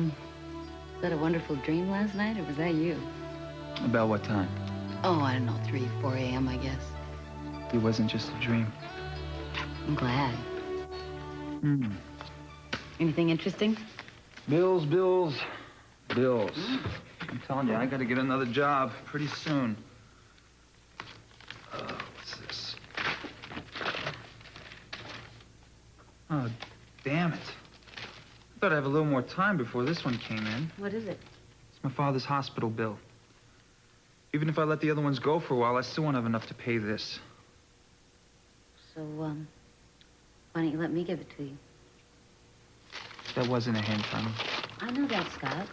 Was that a wonderful dream last night, or was that you? About what time? Oh, I don't know, 3, 4 a.m., I guess. It wasn't just a dream. I'm glad. Anything interesting? Bills, bills, bills. I'm telling you, I gotta get another job pretty soon. What's this? Oh, damn it. I thought I'd have a little more time before this one came in. What is it? It's my father's hospital bill. Even if I let the other ones go for a while, I still won't have enough to pay this. So, why don't you let me give it to you? That wasn't a hint, honey. I know that, Scott.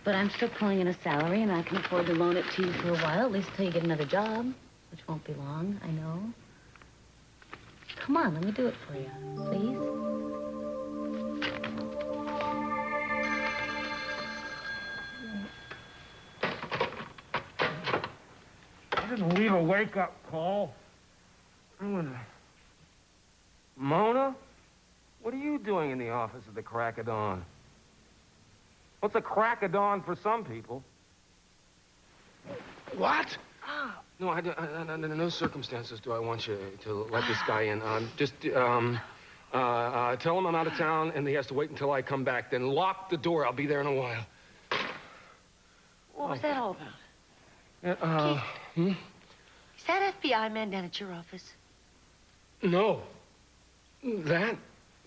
But I'm still pulling in a salary, and I can afford to loan it to you for a while, at least till you get another job, which won't be long, I know. Come on, let me do it for you, please. I didn't leave a wake-up call. Mona? What are you doing in the office at the crack of dawn? What's a crack of dawn for some people? What? No, under no circumstances do I want you to let this guy in. Just tell him I'm out of town and he has to wait until I come back. Then lock the door. I'll be there in a while. What was that all about? Hmm? Is that FBI man down at your office? No. That?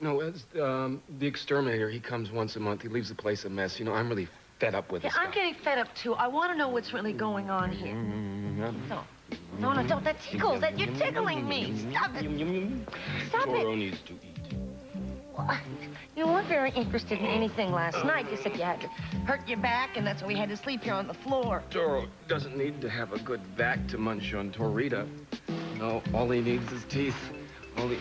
No, it's the exterminator. He comes once a month. He leaves the place a mess. You know, I'm really fed up with this guy. I'm getting fed up, too. I want to know what's really going on here. No. No, don't. That tickles. You're tickling me. Stop it. Stop it. Toro needs to eat. Well, you weren't very interested in anything last night. You said you had to hurt your back, and that's why we had to sleep here on the floor. Toro doesn't need to have a good back to munch on Torita. No, all he needs is teeth. All he...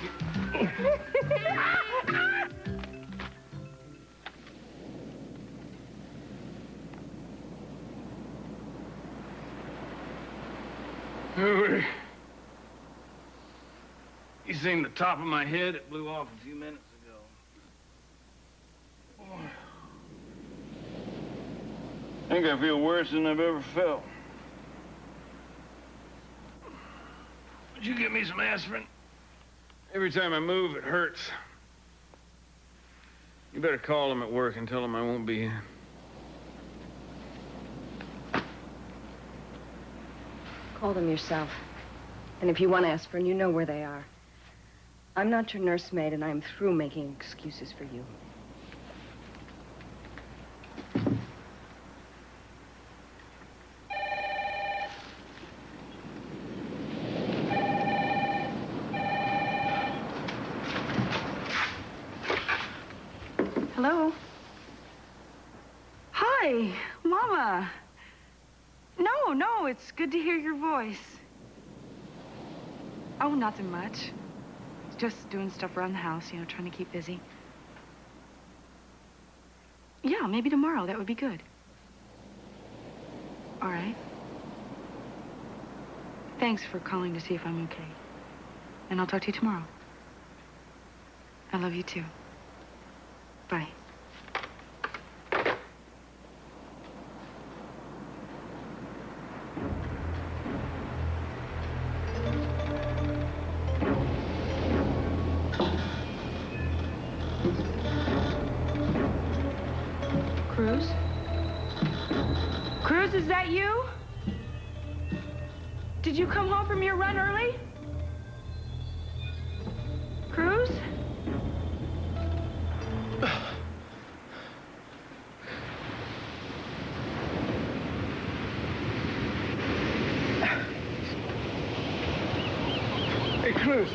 You seen the top of my head? It blew off a few minutes ago. I think I feel worse than I've ever felt. Would you get me some aspirin? Every time I move, it hurts. You better call them at work and tell them I won't be here. Call them yourself. And if you want aspirin, you know where they are. I'm not your nursemaid, and I'm through making excuses for you. Hello? Hi, Mama. No, it's good to hear your voice. Oh, nothing much. Just doing stuff around the house, you know, trying to keep busy. Yeah, maybe tomorrow. That would be good. All right. Thanks for calling to see if I'm okay. And I'll talk to you tomorrow. I love you, too. Bye. Cruz? Cruz, is that you? Did you come home from your run early? Cruz? Hey, Cruz.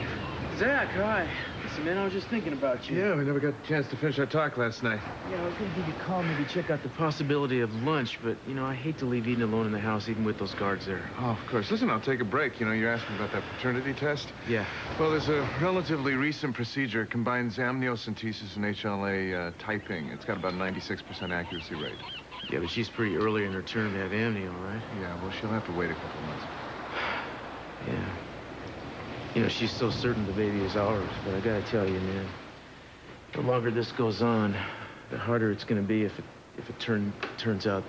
Zach, hi. Listen, man, I was just thinking about you. Yeah, we never got a chance to finish our talk last night. Yeah, I was gonna give you a call, maybe check out the possibility of lunch, but, you know, I hate to leave Eden alone in the house, even with those guards there. Oh, of course. Listen, I'll take a break. You know, you're asking about that paternity test? Yeah. Well, there's a relatively recent procedure. It combines amniocentesis and HLA typing. It's got about a 96% accuracy rate. Yeah, but she's pretty early in her term to have amnio, right? Yeah, well, she'll have to wait a couple months. Yeah. You know, she's so certain the baby is ours, but I gotta tell you, man, the longer this goes on, the harder it's gonna be if it if it turns out...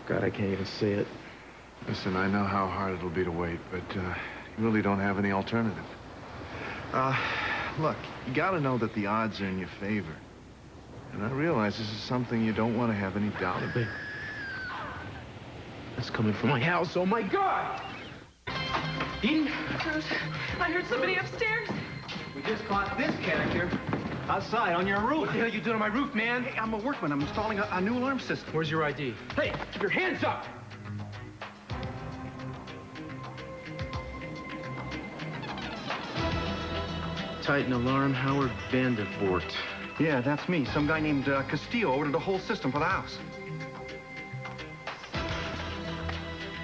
God, I can't even say it. Listen, I know how hard it'll be to wait, but you really don't have any alternative. Look, you gotta know that the odds are in your favor. And I realize this is something you don't want to have any doubt about. That's coming from my house. Oh, my God! Eden? Cruz, I heard somebody upstairs. We just caught this character outside on your roof. What the hell are you doing on my roof, man? Hey, I'm a workman. I'm installing a new alarm system. Where's your ID? Hey, keep your hands up! Titan Alarm, Howard Vandervoort. Yeah, that's me. Some guy named Castillo ordered the whole system for the house.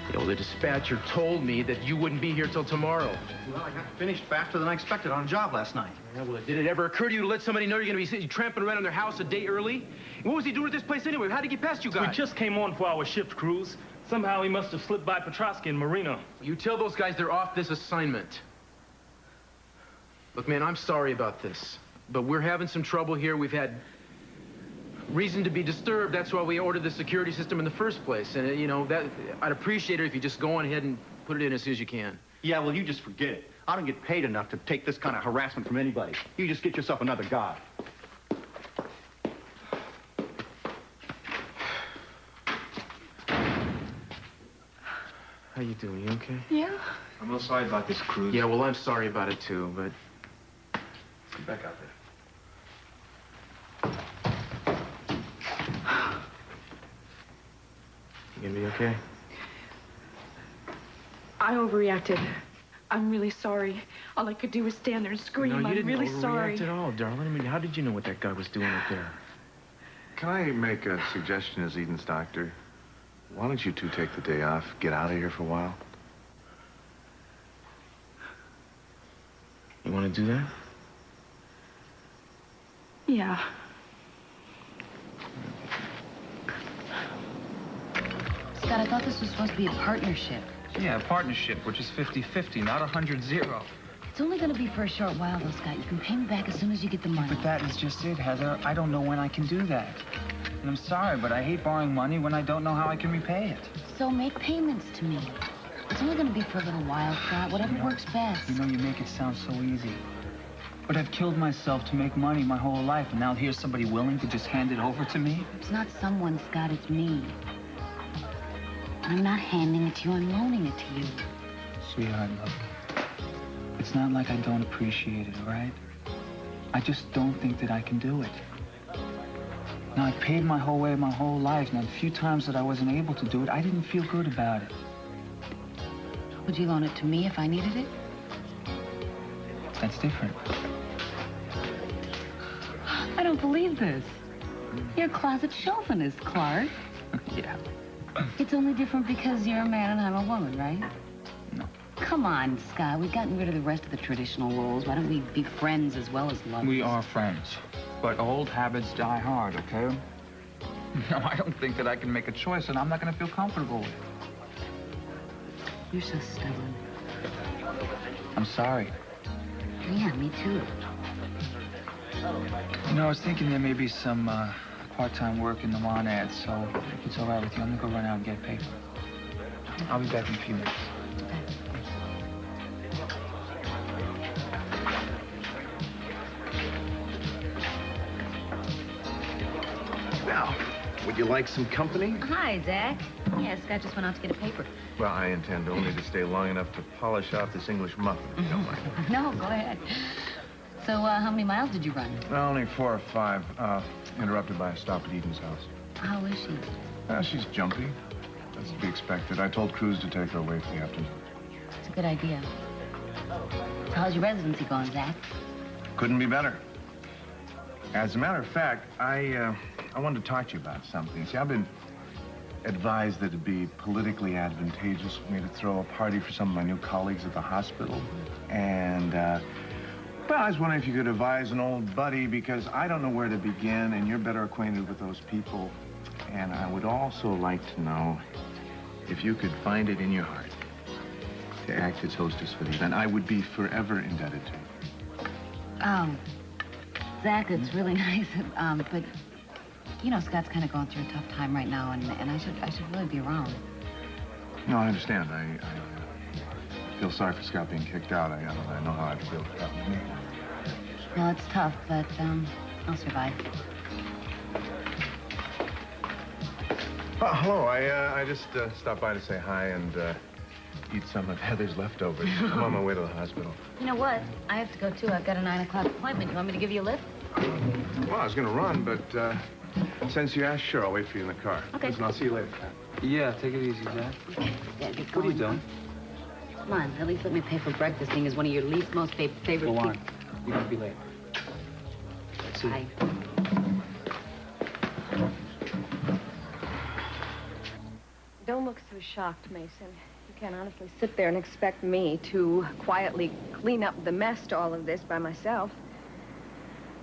You know, the dispatcher told me that you wouldn't be here till tomorrow. Well, I got finished faster than I expected on a job last night. Yeah, well, did it ever occur to you to let somebody know you're going to be tramping around in their house a day early? And what was he doing at this place anyway? How did he get past you guys? We just came on for our shift, Cruz. Somehow he must have slipped by Petrosky and Marina. You tell those guys they're off this assignment. Look, man, I'm sorry about this, but we're having some trouble here. We've had reason to be disturbed. That's why we ordered the security system in the first place. And, you know, that I'd appreciate it if you just go on ahead and put it in as soon as you can. Yeah, well, you just forget it. I don't get paid enough to take this kind of harassment from anybody. You just get yourself another guy. How you doing? You okay? Yeah. I'm a little sorry about this, Cruz. Yeah, well, I'm sorry about it, too, but... Get back out there. You gonna be okay? I overreacted. I'm really sorry. All I could do was stand there and scream. No, you I'm didn't really overreact sorry. at all, darling. I mean, how did you know what that guy was doing up there? Can I make a suggestion as Eden's doctor? Why don't you two take the day off, get out of here for a while? You want to do that? Yeah. Scott, I thought this was supposed to be a partnership. Yeah, a partnership, which is 50-50, not 100-0. It's only going to be for a short while, though, Scott. You can pay me back as soon as you get the money. But that is just it, Heather. I don't know when I can do that. And I'm sorry, but I hate borrowing money when I don't know how I can repay it. So make payments to me. It's only going to be for a little while, Scott. Whatever works best. You know, you make it sound so easy. But I've killed myself to make money my whole life, and now here's somebody willing to just hand it over to me? It's not someone, Scott. It's me. I'm not handing it to you. I'm loaning it to you. Sweetheart, look. It's not like I don't appreciate it, all right? I just don't think that I can do it. Now, I paid my whole way my whole life. Now, the few times that I wasn't able to do it, I didn't feel good about it. Would you loan it to me if I needed it? That's different. I don't believe this. You're a closet chauvinist, Clark. Yeah. It's only different because you're a man and I'm a woman, right? No. Come on, Scott. We've gotten rid of the rest of the traditional roles. Why don't we be friends as well as lovers? We are friends. But old habits die hard, okay? No, I don't think that I can make a choice, and I'm not going to feel comfortable with it. You're so stubborn. I'm sorry. Yeah, me too. You know, I was thinking there may be some part-time work in the lawn ad, so if it's all right with you, I'm going to go run out and get paper. I'll be back in a few minutes. Now, would you like some company? Hi, Zach. Yeah, Scott just went out to get a paper. Well, I intend only to stay long enough to polish off this English muffin, if you don't mind. No, go ahead. So, how many miles did you run? Well, only 4 or 5, interrupted by a stop at Eden's house. How is she? She's jumpy. That's to be expected. I told Cruz to take her away for the afternoon. It's a good idea. So how's your residency going, Zach? Couldn't be better. As a matter of fact, I wanted to talk to you about something. See, I've been advised that it'd be politically advantageous for me to throw a party for some of my new colleagues at the hospital. And, well, I was wondering if you could advise an old buddy, because I don't know where to begin, and you're better acquainted with those people. And I would also like to know if you could find it in your heart to act as hostess for the event. I would be forever indebted to you. Zach, it's really nice, but You know, Scott's kind of going through a tough time right now, and I should really be around. No, I understand. I feel sorry for Scott being kicked out. I know how I feel about me. Well, it's tough, but I'll survive. Oh, hello. I just stopped by to say hi and eat some of Heather's leftovers. I'm on my way to the hospital. You know what? I have to go, too. I've got a 9 o'clock appointment. You want me to give you a lift? Well, I was going to run, but since you asked, sure, I'll wait for you in the car. Okay. Listen, I'll see you later. Yeah, take it easy, Jack. Yeah, get What are going. you doing? Come on, at least let me pay for breakfast. Thing is one of your least most favorite Go on. people. You're gonna be late. See. Bye. Don't look so shocked, Mason. You can't honestly sit there and expect me to quietly clean up the mess to all of this by myself.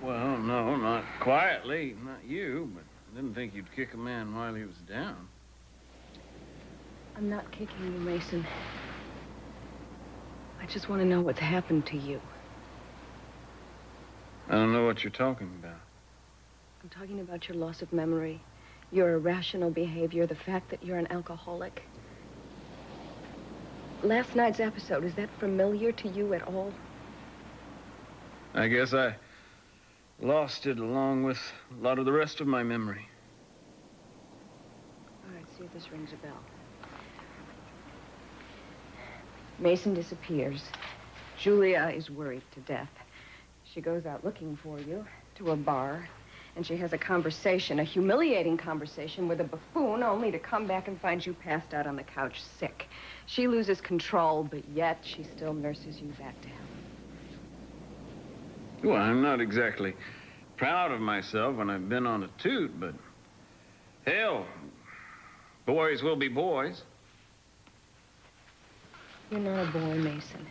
Well, no, not quietly. Not you, but I didn't think you'd kick a man while he was down. I'm not kicking you, Mason. I just want to know what's happened to you. I don't know what you're talking about. I'm talking about your loss of memory, your irrational behavior, the fact that you're an alcoholic. Last night's episode, is that familiar to you at all? I guess I lost it along with a lot of the rest of my memory. All right, see if this rings a bell. Mason disappears. Julia is worried to death. She goes out looking for you to a bar, and she has a conversation, a humiliating conversation with a buffoon, only to come back and find you passed out on the couch sick. She loses control, but yet she still nurses you back to health. Well, I'm not exactly proud of myself when I've been on a toot, but hell, boys will be boys. You're not a boy, Mason.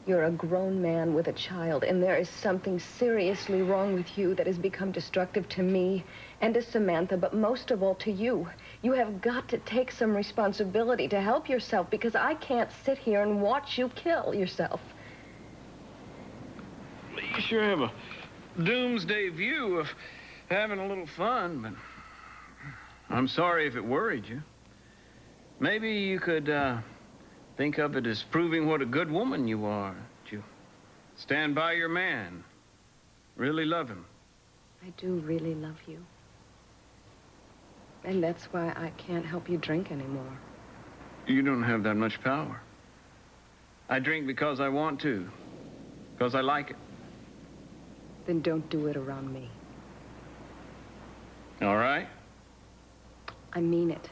You're a grown man with a child, and there is something seriously wrong with you that has become destructive to me and to Samantha, but most of all to you. You have got to take some responsibility to help yourself, because I can't sit here and watch you kill yourself. You sure have a doomsday view of having a little fun, but I'm sorry if it worried you. Maybe you could, think of it as proving what a good woman you are. That you stand by your man, really love him. I do really love you. And that's why I can't help you drink anymore. You don't have that much power. I drink because I want to, because I like it. Then don't do it around me. All right? I mean it.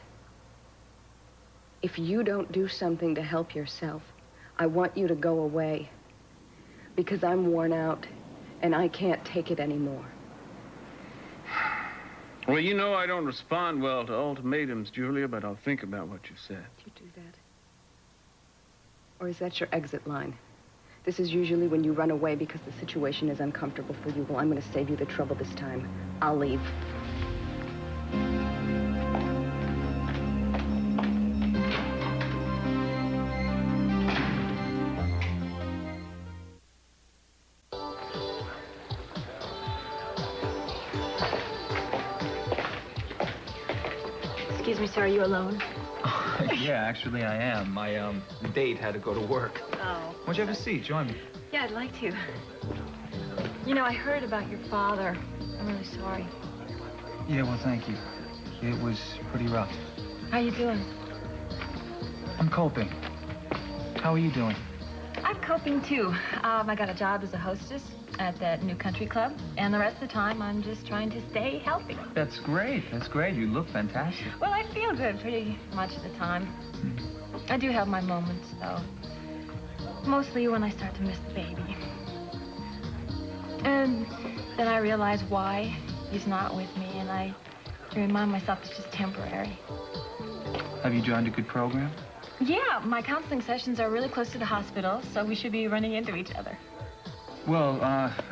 If you don't do something to help yourself, I want you to go away. Because I'm worn out, and I can't take it anymore. Well, you know I don't respond well to ultimatums, Julia, but I'll think about what you said. You do that? Or is that your exit line? This is usually when you run away because the situation is uncomfortable for you. Well, I'm going to save you the trouble this time. I'll leave. Excuse me, sir, are you alone? Yeah, actually I am. My date had to go to work. Oh. Why don't you have a seat? Join me. Yeah, I'd like to. You know, I heard about your father. I'm really sorry. Yeah, well, thank you. It was pretty rough. How you doing? I'm coping. How are you doing? I'm coping, too. I got a job as a hostess at that new country club, and the rest of the time, I'm just trying to stay healthy. That's great. That's great. You look fantastic. Well, I feel good pretty much of the time. I do have my moments, though. Mostly when I start to miss the baby. And then I realize why he's not with me, and I remind myself it's just temporary. Have you joined a good program? Yeah, my counseling sessions are really close to the hospital, so we should be running into each other. Well,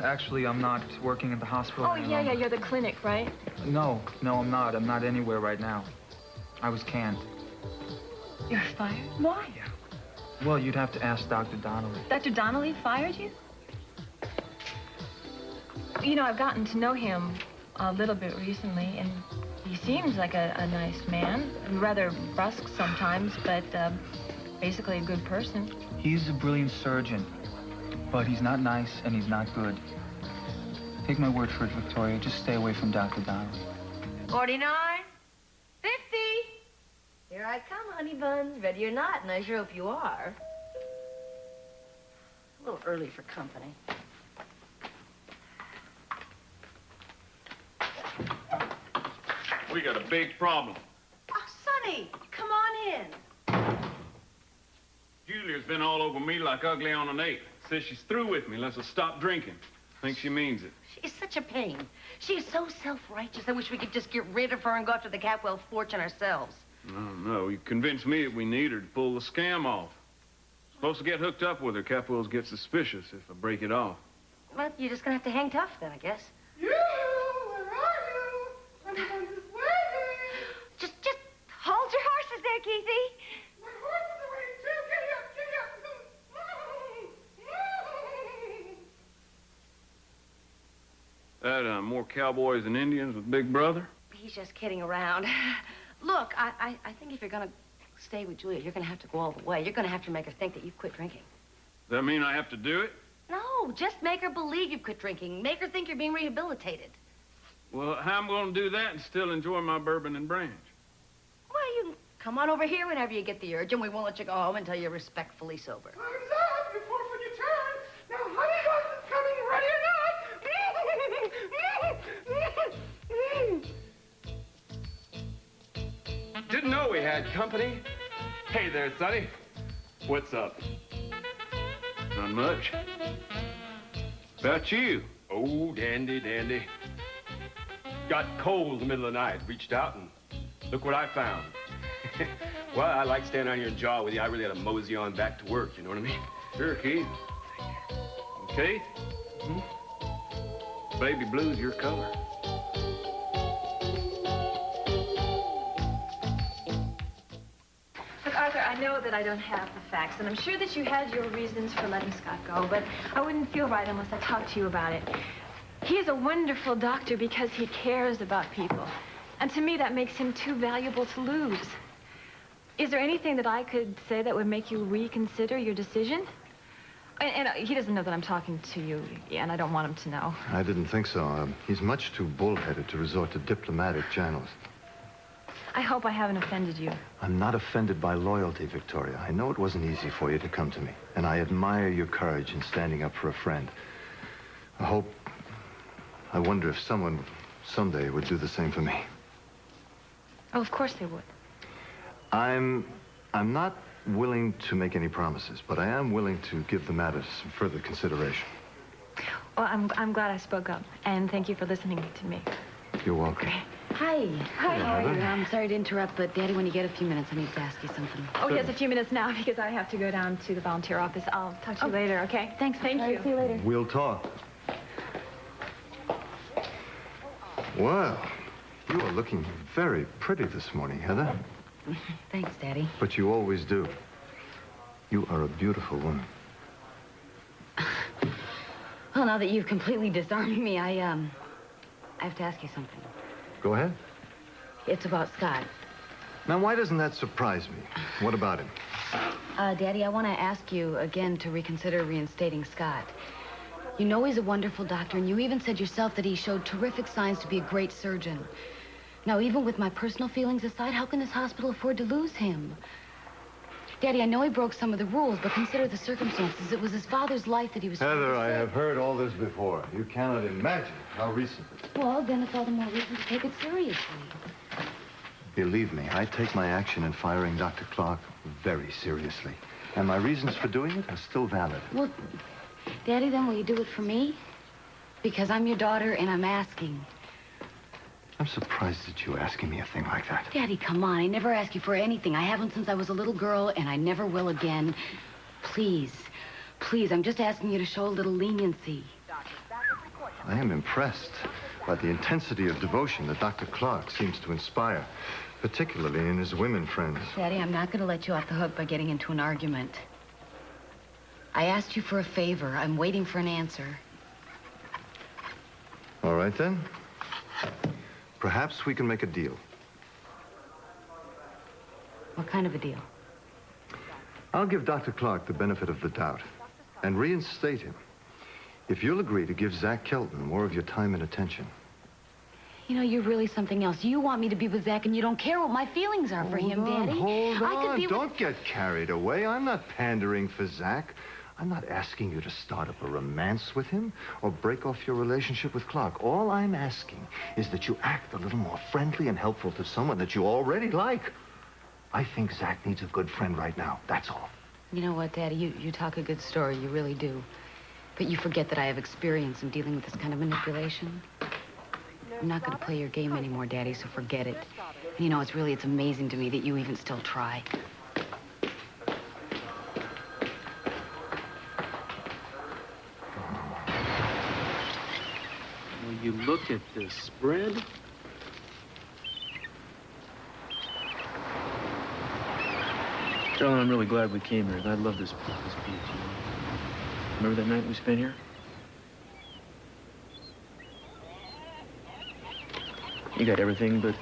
actually, I'm not working at the hospital Oh, any yeah, longer. you're the clinic, right? No, I'm not. I'm not anywhere right now. I was canned. You're fired? Why? Well, you'd have to ask Dr. Donnelly. Dr. Donnelly fired you? You know, I've gotten to know him a little bit recently, and he seems like a nice man. Rather brusque sometimes, but basically a good person. He's a brilliant surgeon, but he's not nice and he's not good. Take my word for it, Victoria. Just stay away from Dr. Donnelly. 49, 50. Here I come, honey buns. Ready or not, and I sure hope you are. A little early for company. We got a big problem. Oh, Sonny, come on in. Julia's been all over me like ugly on an ape. Says she's through with me unless I stop drinking. Think she means it. She's such a pain. She is so self-righteous. I wish we could just get rid of her and go after the Capwell fortune ourselves. No, you convinced me that we need her to pull the scam off. Supposed to get hooked up with her. Capwells get suspicious if I break it off. Well, you're just gonna have to hang tough then, I guess. You, where are you? Everyone's just waiting. Just hold your horses there, Keithy. My horses are waiting too. Giddy up, giddy up. That, more cowboys and Indians with Big Brother? He's just kidding around. Look, I think if you're gonna stay with Julia, you're gonna have to go all the way. You're gonna have to make her think that you've quit drinking. Does that mean I have to do it? No, just make her believe you've quit drinking. Make her think you're being rehabilitated. Well, how am I going to do that and still enjoy my bourbon and branch? Well, you can come on over here whenever you get the urge, and we won't let you go home until you're respectfully sober. Time's up. You forfeit your turn. Now, honey buns is coming, ready or not. Didn't know we had company. Hey there, Sonny. What's up? Not much. About you? Oh, dandy. Got cold in the middle of the night. Reached out and look what I found. Well, I like standing out here and jaw with you. I really had to mosey on back to work, you know what I mean? Sure, Keith. Keith? Baby blue's your color. Look, Arthur, I know that I don't have the facts, and I'm sure that you had your reasons for letting Scott go, but I wouldn't feel right unless I talked to you about it. He is a wonderful doctor because he cares about people. And to me, that makes him too valuable to lose. Is there anything that I could say that would make you reconsider your decision? And he doesn't know that I'm talking to you, and I don't want him to know. I didn't think so. He's much too bullheaded to resort to diplomatic channels. I hope I haven't offended you. I'm not offended by loyalty, Victoria. I know it wasn't easy for you to come to me, and I admire your courage in standing up for a friend. I wonder if someone someday would do the same for me. Oh, of course they would. I'm not willing to make any promises, but I am willing to give the matter some further consideration. Well, I'm glad I spoke up, and thank you for listening to me. You're welcome. Hi. Hi, how are you? I'm sorry to interrupt, but Daddy, when you get a few minutes, I need to ask you something. Oh, he has a few minutes now because I have to go down to the volunteer office. I'll talk to you later, okay? Thanks. Thank you. See you later. We'll talk. Well, you are looking very pretty this morning, Heather. Thanks, Daddy. But you always do. You are a beautiful woman. Well, now that you've completely disarmed me, I have to ask you something. Go ahead. It's about Scott. Now, why doesn't that surprise me? What about him? Daddy, I want to ask you again to reconsider reinstating Scott. You know he's a wonderful doctor, and you even said yourself that he showed terrific signs to be a great surgeon. Now, even with my personal feelings aside, how can this hospital afford to lose him? Daddy, I know he broke some of the rules, but consider the circumstances. It was his father's life that he was trying to Heather, I save. have heard all this before. You cannot imagine how recent it is. Well, then it's all the more reason to take it seriously. Believe me, I take my action in firing Dr. Clark very seriously. And my reasons for doing it are still valid. Well, Daddy, then will you do it for me? Because I'm your daughter and I'm asking. I'm surprised at you asking me a thing like that. Daddy, come on. I never ask you for anything. I haven't since I was a little girl, and I never will again. Please, I'm just asking you to show a little leniency. I am impressed by the intensity of devotion that Dr. Clark seems to inspire, particularly in his women friends. Daddy, I'm not going to let you off the hook by getting into an argument. I asked you for a favor. I'm waiting for an answer. All right, then. Perhaps we can make a deal. What kind of a deal? I'll give Dr. Clark the benefit of the doubt and reinstate him if you'll agree to give Zach Kelton more of your time and attention. You know, you're really something else. You want me to be with Zach, and you don't care what my feelings are for him, Daddy. Hold I could on. be Don't get carried away. I'm not pandering for Zach. I'm not asking you to start up a romance with him or break off your relationship with Clark. All I'm asking is that you act a little more friendly and helpful to someone that you already like. I think Zach needs a good friend right now. That's all. You know what, Daddy? You talk a good story. You really do. But you forget that I have experience in dealing with this kind of manipulation. I'm not going to play your game anymore, Daddy, so forget it. And you know, it's amazing to me that you even still try. Will you look at this spread? Carolyn, I'm really glad we came here. I love this beach, you know. Remember that night we spent here? You got everything but,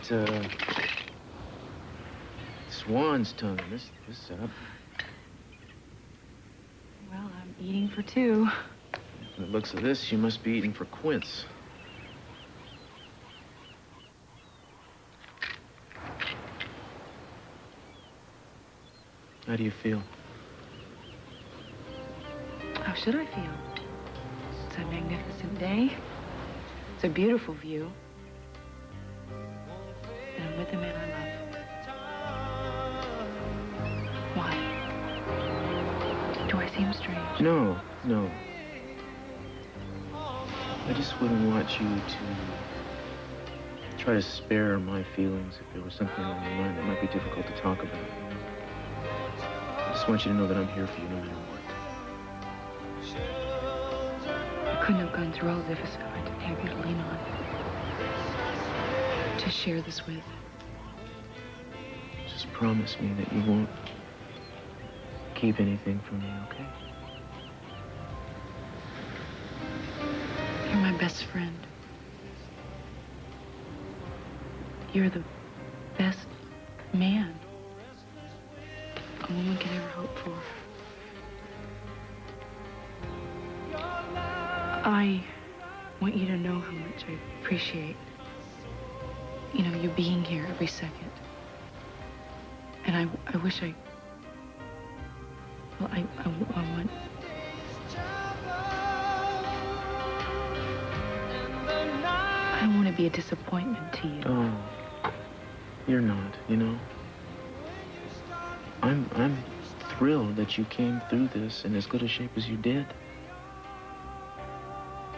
swan's tongue in this setup. Well, I'm eating for two. From the looks of this, you must be eating for quince. How do you feel? How should I feel? It's a magnificent day. It's a beautiful view. And I'm with a man I love. Why? Do I seem strange? No, no. I just wouldn't want you to try to spare my feelings if there was something on your mind that might be difficult to talk about. I just want you to know that I'm here for you no matter what. I couldn't have gone through all this if I didn't have you to lean on. To share this with. Just promise me that you won't keep anything from me, okay? You're my best friend. You're the best man a woman can ever hope for. I want you to know how much I appreciate, you know, you being here every second. And I wish I want... I don't want to be a disappointment to you. Oh, you're not, you know. I'm thrilled that you came through this in as good a shape as you did.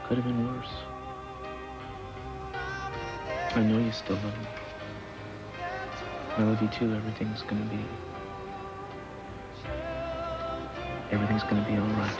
Could have been worse. I know you still love me. I love you too. Everything's gonna be all right.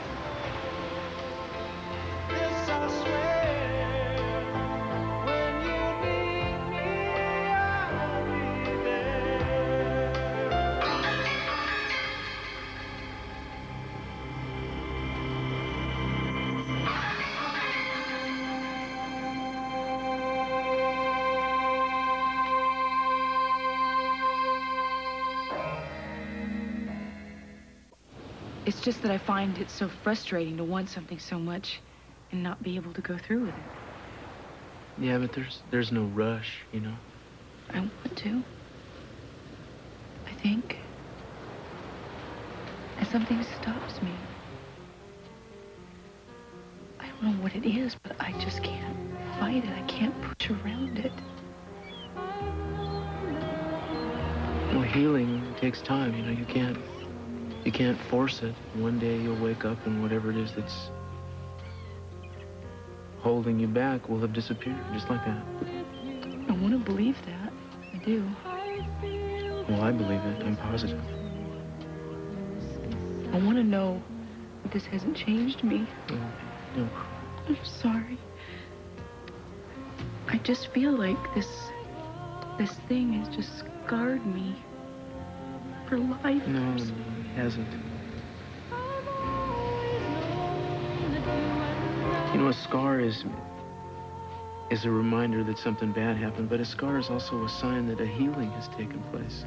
It's just that I find it so frustrating to want something so much and not be able to go through with it. Yeah, but there's no rush, you know. I want to. I think. And something stops me. I don't know what it is, but I just can't fight it. I can't push around it. Well, healing takes time, you know. You can't force it. One day you'll wake up and whatever it is that's holding you back will have disappeared, just like that. I want to believe that. I do. Well, I believe it. I'm positive. I want to know that this hasn't changed me. No. I'm sorry. I just feel like this thing has just scarred me for life. No, it hasn't. You know, a scar is is a reminder that something bad happened, but a scar is also a sign that a healing has taken place.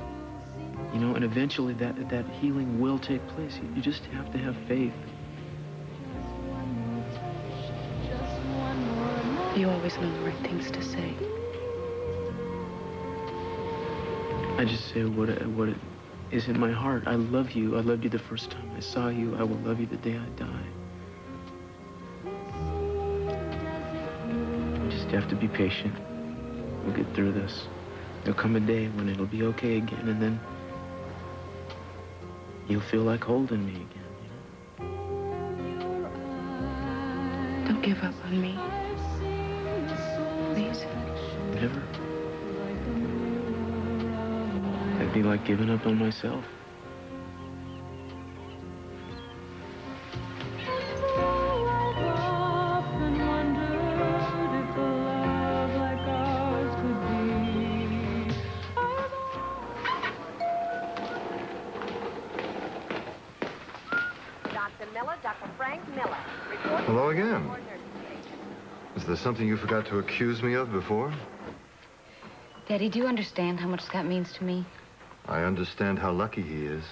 You know, and eventually that healing will take place. You just have to have faith. You always know the right things to say. I just say what it is in my heart. I love you. I loved you the first time I saw you. I will love you the day I die. You just have to be patient. We'll get through this. There'll come a day when it'll be okay again, and then you'll feel like holding me again. Don't give up on me. Please. Never. That'd be like giving up on myself. Hello again. Is there something you forgot to accuse me of before? Daddy, do you understand how much Scott means to me? I understand how lucky he is.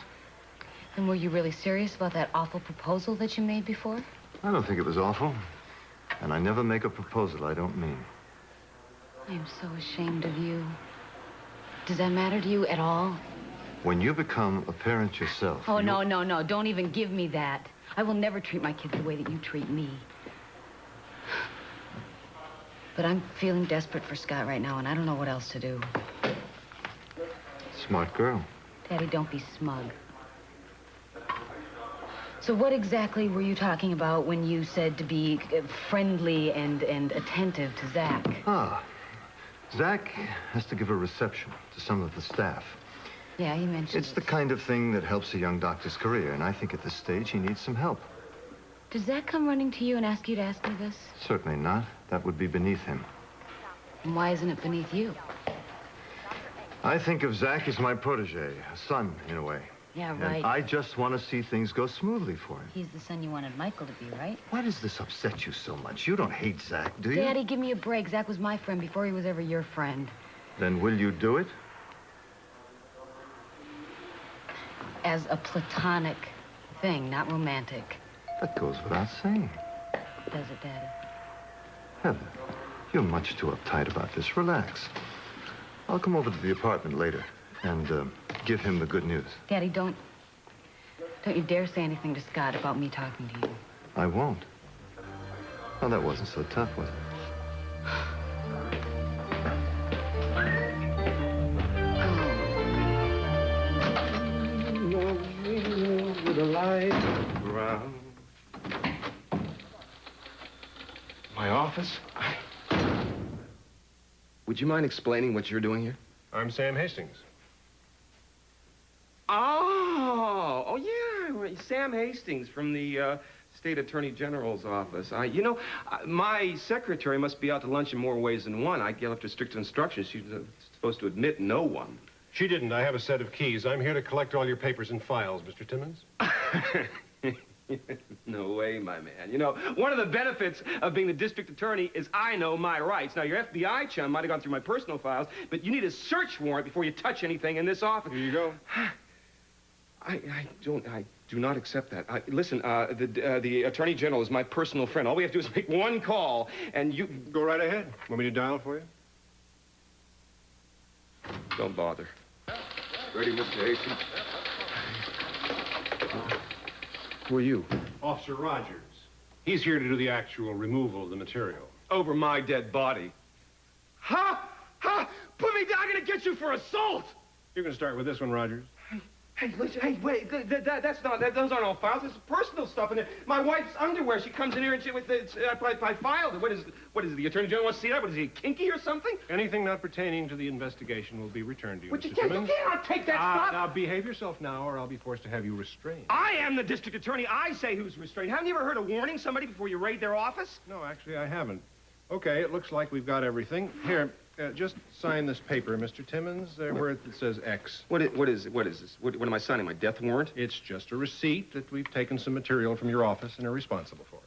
And were you really serious about that awful proposal that you made before? I don't think it was awful. And I never make a proposal I don't mean. I am so ashamed of you. Does that matter to you at all? When you become a parent yourself... Oh, no, no, no. Don't even give me that. I will never treat my kids the way that you treat me. But I'm feeling desperate for Scott right now, and I don't know what else to do. Smart girl. Daddy, don't be smug. So what exactly were you talking about when you said to be friendly and attentive to Zach? Ah, Zach has to give a reception to some of the staff. Yeah, he mentioned It's the kind of thing that helps a young doctor's career, and I think at this stage he needs some help. Does Zach come running to you and ask you to ask me this? Certainly not. That would be beneath him. And why isn't it beneath you? I think of Zach as my protege, a son, in a way. Yeah, right. And I just want to see things go smoothly for him. He's the son you wanted Michael to be, right? Why does this upset you so much? You don't hate Zach, do you? Daddy, give me a break. Zach was my friend before he was ever your friend. Then will you do it? As a platonic thing, not romantic. That goes without saying. Does it, Daddy? Heather, you're much too uptight about this. Relax. I'll come over to the apartment later and give him the good news. Daddy, don't you dare say anything to Scott about me talking to you. I won't. Well, that wasn't so tough, was it? With a light around my office. Would you mind explaining what you're doing here? I'm Sam Hastings. Oh, yeah, right. Sam Hastings from the State Attorney General's office. My secretary must be out to lunch in more ways than one. I gave her strict instructions. She's supposed to admit no one. She didn't. I have a set of keys. I'm here to collect all your papers and files, Mr. Timmons. No way, my man. You know, one of the benefits of being the district attorney is I know my rights. Now, your FBI chum might have gone through my personal files, but you need a search warrant before you touch anything in this office. Here you go. I do not accept that. Listen, the Attorney General is my personal friend. All we have to do is make one call, and you... Go right ahead. Want me to dial for you? Don't bother. Ready, Mr. Hastings? Who are you? Officer Rogers. He's here to do the actual removal of the material. Over my dead body. Ha! Ha! Put me down! I'm gonna get you for assault! You can start with this one, Rogers. Hey, listen, hey, wait, those aren't all files. It's personal stuff in there. My wife's underwear, she comes in here and I filed it. What is it, the Attorney General wants to see that? What is he, kinky or something? Anything not pertaining to the investigation will be returned to you, But Mr. you Timmons. cannot take that stuff! Now, behave yourself now, or I'll be forced to have you restrained. I am the district attorney. I say who's restrained. Haven't you ever heard of warning somebody before you raid their office? No, actually, I haven't. Okay, it looks like we've got everything. Here, just sign this paper, Mr. Timmons, where it says X. What is this? What am I signing, my death warrant? It's just a receipt that we've taken some material from your office and are responsible for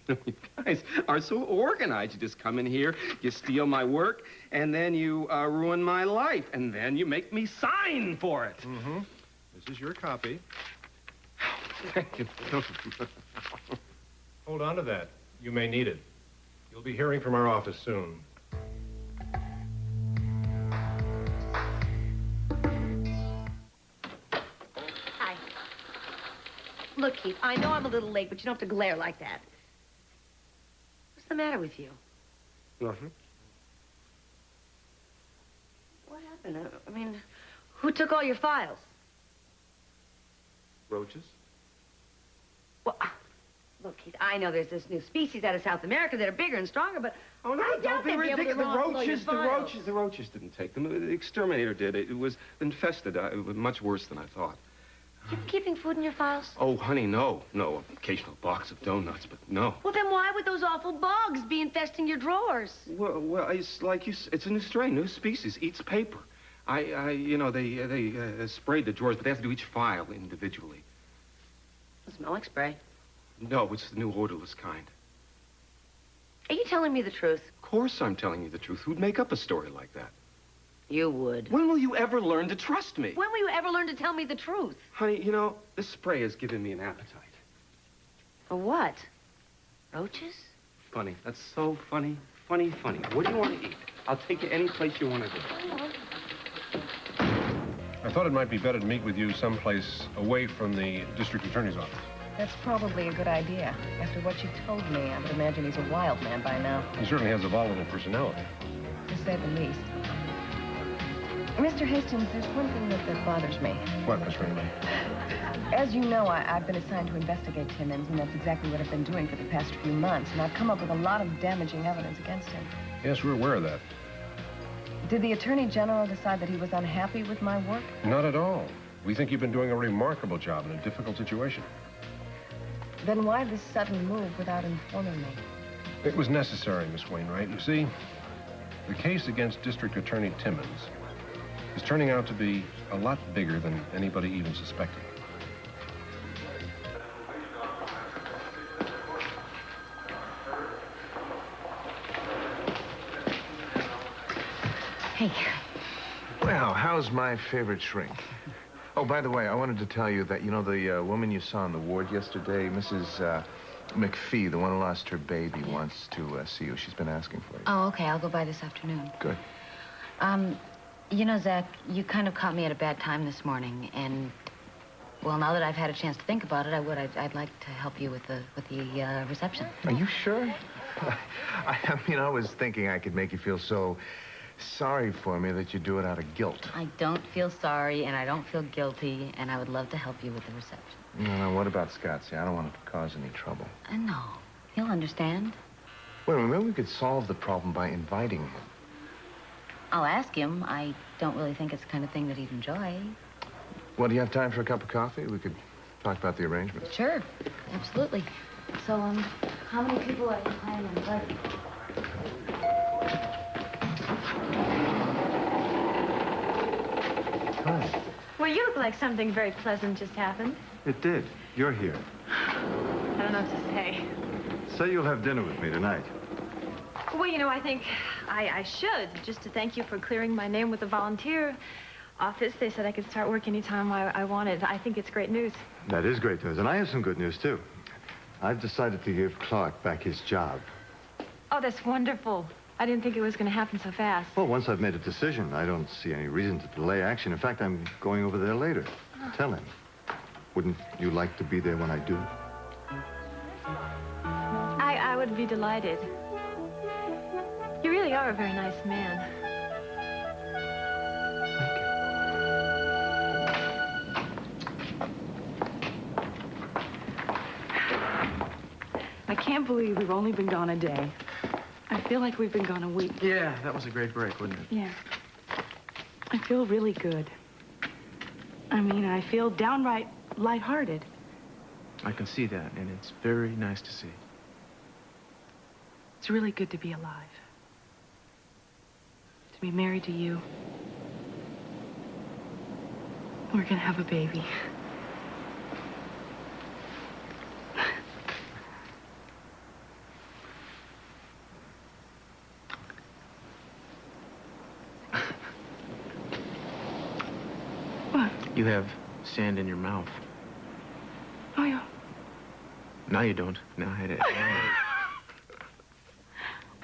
it. You guys are so organized. You just come in here, you steal my work, and then you ruin my life, and then you make me sign for it. Mm-hmm. This is your copy. Thank you. Hold on to that. You may need it. You'll be hearing from our office soon. Hi. Look, Keith, I know I'm a little late, but you don't have to glare like that. What's the matter with you? Nothing. What happened? I mean, who took all your files? Roaches? Well, look, Keith, I know there's this new species out of South America that are bigger and stronger, but Oh, no, I doubt don't be they'd be able to ridiculous. run off all your files. The roaches didn't take them. The exterminator did. It was infested. It was much worse than I thought. You keeping food in your files? Oh, honey, no. No, occasional box of donuts, but no. Well, then why would those awful bugs be infesting your drawers? Well, it's like it's a new strain, new species, eats paper. You know, they sprayed the drawers, but they have to do each file individually. Does it smell like spray? No, it's the new odorless kind. Are you telling me the truth? Of course I'm telling you the truth. Who'd make up a story like that? You would. When will you ever learn to trust me? When will you ever learn to tell me the truth? Honey, you know, this spray has given me an appetite. For what? Roaches? Funny. That's so funny. Funny, funny. What do you want to eat? I'll take you any place you want to go. I thought it might be better to meet with you someplace away from the district attorney's office. That's probably a good idea. After what you've told me, I would imagine he's a wild man by now. He certainly has a volatile personality. To say the least. Mr. Hastings, there's one thing that bothers me. What, Miss Ringley? As you know, I've been assigned to investigate Timmons, and that's exactly what I've been doing for the past few months. And I've come up with a lot of damaging evidence against him. Yes, we're aware of that. Did the Attorney General decide that he was unhappy with my work? Not at all. We think you've been doing a remarkable job in a difficult situation. Then why this sudden move without informing me? It was necessary, Miss Wainwright. You see, the case against District Attorney Timmons is turning out to be a lot bigger than anybody even suspected. Hey. Well, how's my favorite shrink? Oh, by the way, I wanted to tell you that, you know, the woman you saw in the ward yesterday, Mrs. McPhee, the one who lost her baby, wants to see you. She's been asking for you. Oh, okay. I'll go by this afternoon. Good. You know, Zach, you kind of caught me at a bad time this morning, and, well, now that I've had a chance to think about it, I'd like to help you with the reception. Are you sure? I mean, I was thinking I could make you feel so sorry for me that you do it out of guilt. I don't feel sorry, and I don't feel guilty, and I would love to help you with the reception. No, what about Scott? See, I don't want to cause any trouble. No, he'll understand. Wait a minute, maybe we could solve the problem by inviting him. I'll ask him. I don't really think it's the kind of thing that he'd enjoy. Well, do you have time for a cup of coffee? We could talk about the arrangements. Sure, absolutely. So, how many people are you planning on inviting? Hi. Well, you look like something very pleasant just happened. It did. You're here. I don't know what to say. Say you'll have dinner with me tonight. Well, you know, I think I should, just to thank you for clearing my name with the volunteer office. They said I could start work anytime I wanted. I think it's great news. That is great news, and I have some good news, too. I've decided to give Clark back his job. Oh, that's wonderful. I didn't think it was going to happen so fast. Well, once I've made a decision, I don't see any reason to delay action. In fact, I'm going over there later. Tell him. Wouldn't you like to be there when I do? I would be delighted. You really are a very nice man. I can't believe we've only been gone a day. I feel like we've been gone a week. Yeah, that was a great break, wasn't it? Yeah. I feel really good. I mean, I feel downright lighthearted. I can see that, and it's very nice to see. It's really good to be alive. To be married to you. We're gonna have a baby. You have sand in your mouth. Oh, yeah. Now you don't. Now I had it.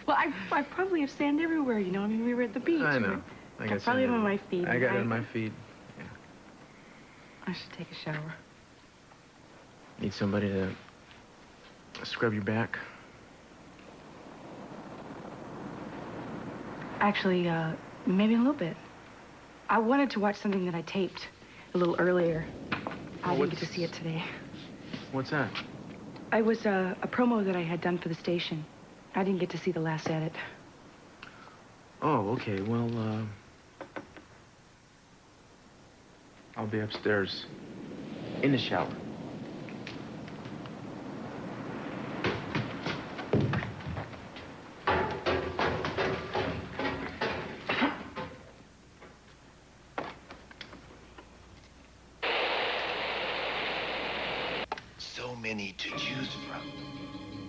Well, I probably have sand everywhere, you know. I mean, we were at the beach. I know. I got probably on my feet. I got it on my feet. Yeah. I should take a shower. Need somebody to scrub your back? Actually, maybe a little bit. I wanted to watch something that I taped a little earlier. I didn't get to see it today. What's that? It was a promo that I had done for the station. I didn't get to see the last edit. Oh, okay. Well, I'll be upstairs in the shower. So many to choose from,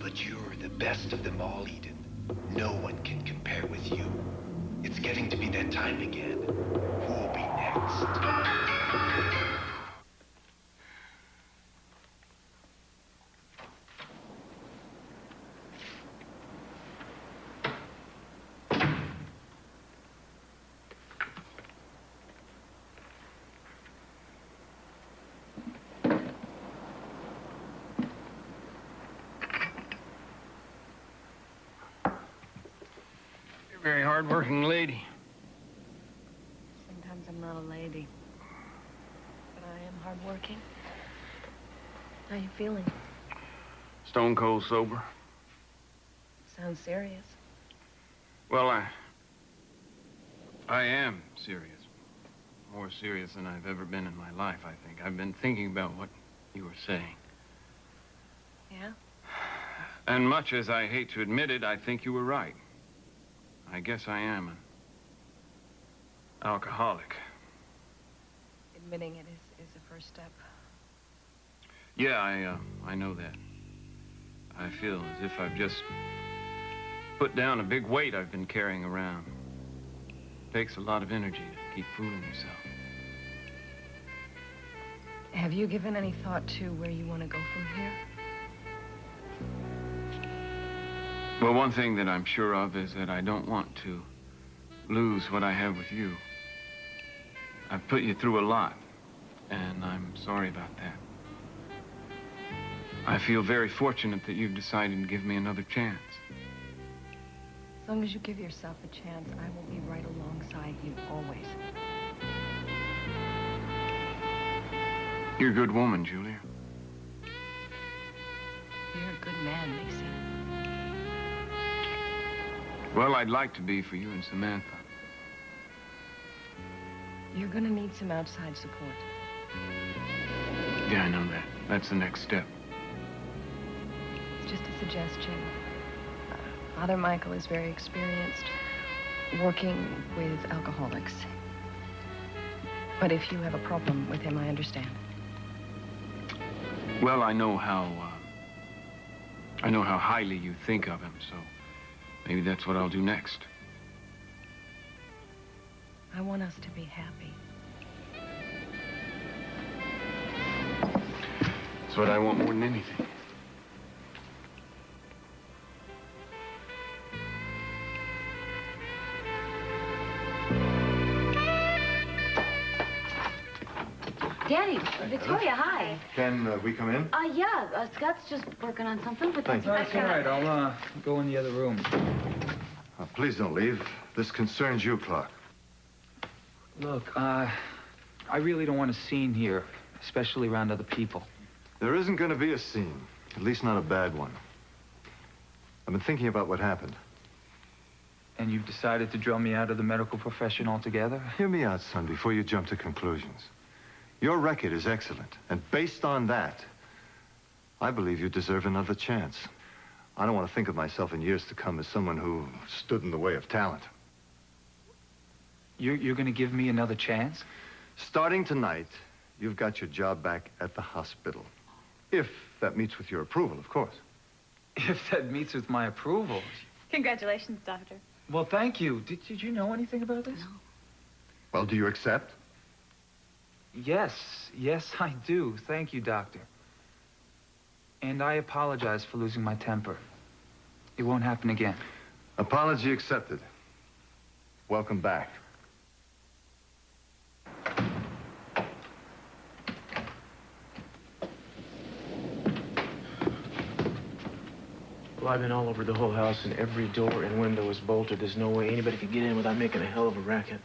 but you're the best of them all, Eden. No one can compare with you. It's getting to be that time again. Who'll be next? Very hard-working lady. Sometimes I'm not a lady, but I am hardworking. How you feeling? Stone cold sober. Sounds serious. Well, I am serious. More serious than I've ever been in my life, I think. I've been thinking about what you were saying. Yeah? And much as I hate to admit it, I think you were right. I guess I am an alcoholic. Admitting it is the first step. Yeah, I know that. I feel as if I've just put down a big weight I've been carrying around. It takes a lot of energy to keep fooling yourself. Have you given any thought to where you want to go from here? Well, one thing that I'm sure of is that I don't want to lose what I have with you. I've put you through a lot, and I'm sorry about that. I feel very fortunate that you've decided to give me another chance. As long as you give yourself a chance, I will be right alongside you, always. You're a good woman, Julia. You're a good man, Mason. Well, I'd like to be for you and Samantha. You're gonna need some outside support. Yeah, I know that. That's the next step. It's just a suggestion. Father Michael is very experienced working with alcoholics. But if you have a problem with him, I understand. Well, I know how highly you think of him, so maybe that's what I'll do next. I want us to be happy. That's what I want more than anything. Daddy, Victoria, hi. Can we come in? Yeah, Scott's just working on something, but Thank you. That's all right. I'll go in the other room. Please don't leave. This concerns you, Clark. Look, I really don't want a scene here, especially around other people. There isn't going to be a scene, at least not a bad one. I've been thinking about what happened. And you've decided to drill me out of the medical profession altogether? Hear me out, son, before you jump to conclusions. Your record is excellent, and based on that, I believe you deserve another chance. I don't want to think of myself in years to come as someone who stood in the way of talent. You're going to give me another chance? Starting tonight, you've got your job back at the hospital. If that meets with your approval, of course. If that meets with my approval. Congratulations, Doctor. Well, thank you. Did you know anything about this? No. Well, do you accept? Yes, I do. Thank you, Doctor. And I apologize for losing my temper. It won't happen again. Apology accepted. Welcome back. Well, I've been all over the whole house, and every door and window is bolted. There's no way anybody could get in without making a hell of a racket.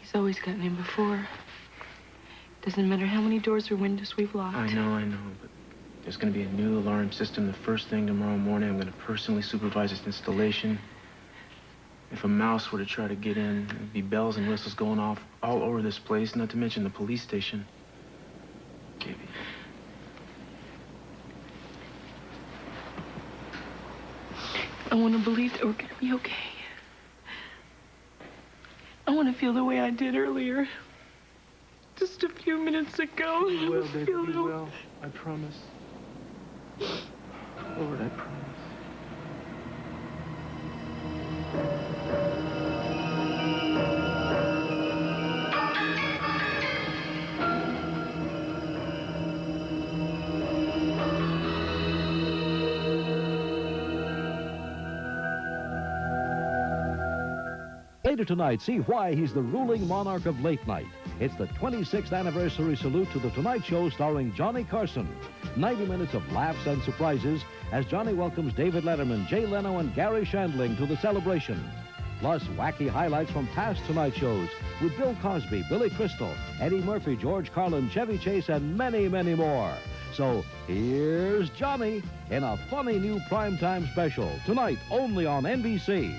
He's always gotten in before. Doesn't matter how many doors or windows we've locked. I know, but there's going to be a new alarm system the first thing tomorrow morning. I'm going to personally supervise its installation. If a mouse were to try to get in, there'd be bells and whistles going off all over this place, not to mention the police station. Gibby. I want to believe that we're going to be okay. I want to feel the way I did earlier. Just a few minutes ago. You will, baby, you will. I promise. Lord, I promise. Later tonight, see why he's the ruling monarch of late night. It's the 26th anniversary salute to The Tonight Show starring Johnny Carson. 90 minutes of laughs and surprises as Johnny welcomes David Letterman, Jay Leno, and Gary Shandling to the celebration. Plus, wacky highlights from past Tonight Shows with Bill Cosby, Billy Crystal, Eddie Murphy, George Carlin, Chevy Chase, and many, many more. So, here's Johnny in a funny new primetime special, tonight only on NBC.